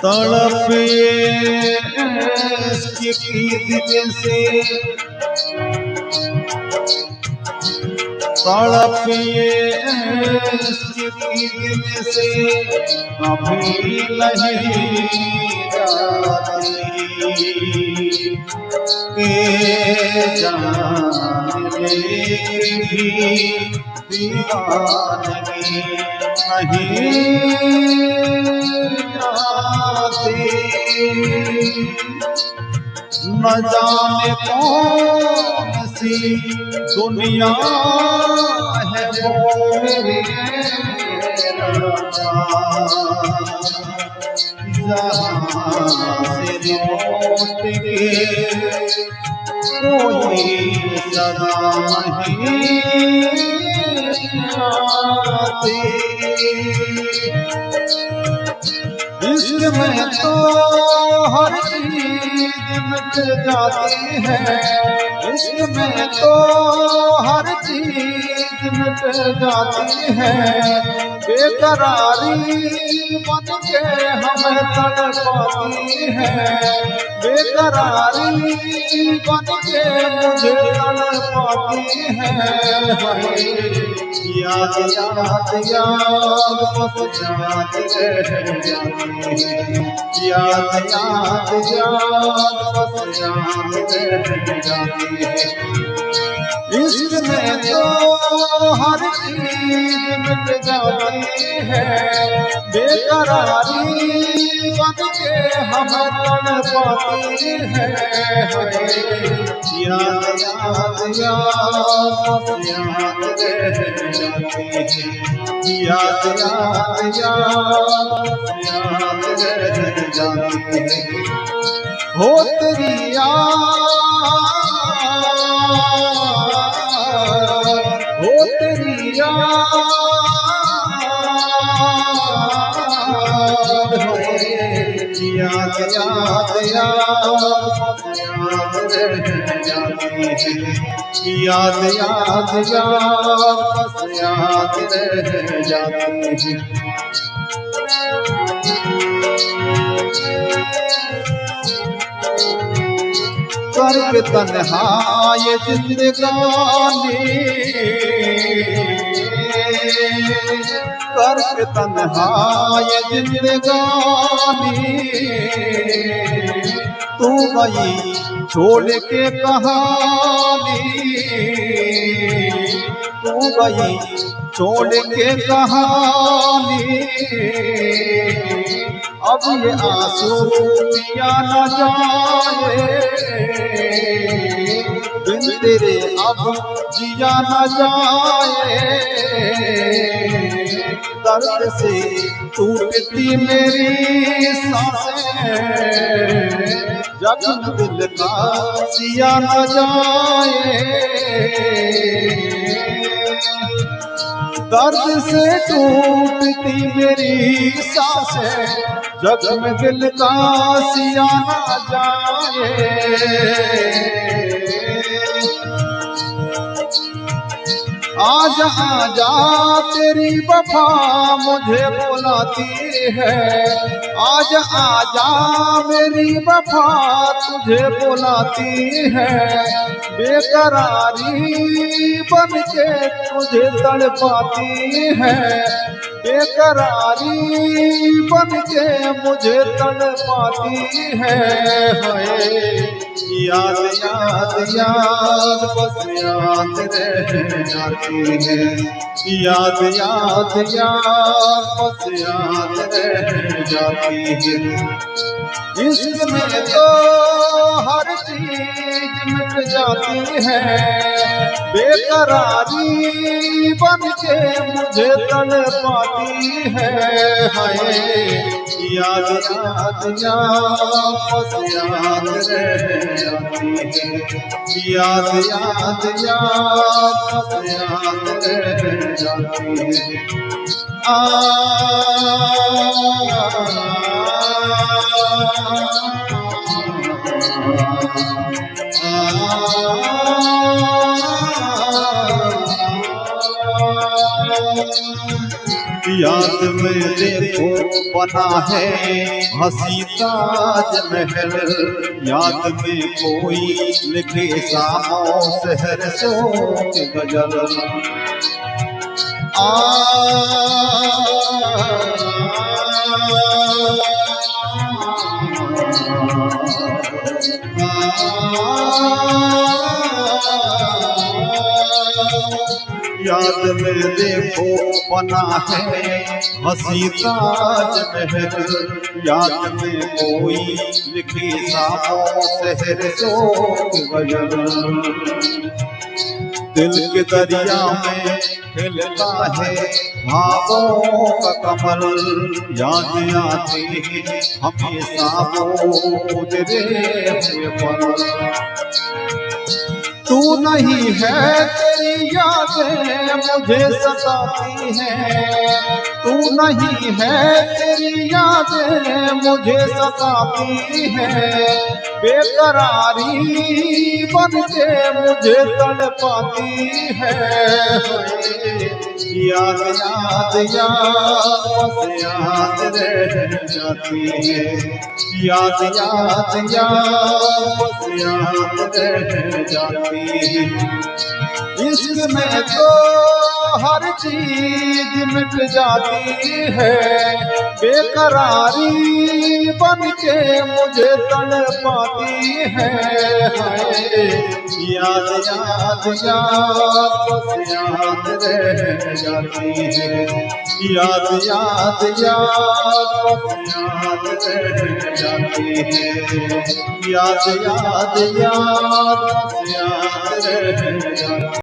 तड़प की दिल से तड़प की दिल से कभी नहीं जाती के जान भी दीवानगी नहीं जाती। न जाने कौन सी दुनिया है वो मेरे जहाँ से लौट के कोई सदा नहीं आती। इश्क में तो हर चीज मिट जाती है, इश्क में तो हर चीज मिट जाती है। बेकरारी बन के हमें तड़पाती है, बेकरारी बन के मुझे तड़पाती है। याद याद याद बस याद रह जाती है, याद याद याद बस याद रह जाती है। इश्क में तो हर चीज मिट जाती है, बेकरारी बन के हम तड़पाती है। याद याद याद याद रह जाती है, याद याद याद याद रह जाती है। हो तेरी याद, हो तेरी याद, याद याद याद याद रह जाती है, याद याद याद याद रह जाती है। करके तन्हाई जिंदगानी, करके तन्हाई जिंदगानी, तू गई छोड़ के कहानी, तू गई छोड़ के कहानी। अब ये आंसू पिया न जाए, बिन तेरे अब जिया न जाए। दर्द से टूटती मेरी सांसें, जख्म दिल का सिया न जाए। दर्द से टूटती मेरी सांसें, जख्म दिल का सिया न जाए। आजा आजा तेरी वफा मुझे बुलाती है, आजा आजा मेरी वफा तुझे बुलाती है। बेकरारी बन के तुझे तड़पाती है, बेकरारी बन के मुझे तड़पाती है। याद याद याद बस याद रह जाती है, याद याद याद बस याद रह जाती है। इश्क में तो हर चीज मिट जाती है, बेकरारी बन के मुझे तड़पाती है। याद याद याद बस याद रह जाती है, याद याद याद बस याद रह जाती है। याद में देखो बना है हंसी ताजमहल, याद में कोई लिखे शामो शहर सोच गजल। याद में देखो बना है हंसी ताजमहल, याद में कोई लिखी शामो शहर सोच गजल। दिल के दरिया में खिलता है भावों का कमल, याद आती है हमेशा वो गुजरे हुए पल। तू नहीं है तेरी यादें मुझे सताती हैं, तू नहीं है तेरी यादें मुझे सताती हैं, बेकरारी बन के मुझे तड़पाती है। याद याद याद बस याद रह जाती है, याद याद याद बस याद रह जाती है। इश्क में तो हर चीज मिट जाती है, बेकरारी बन के मुझे तड़पाती है। याद याद याद बस याद रह जाती है, याद याद याद बस याद रह जाती है, याद याद याद बस याद रह जाती है।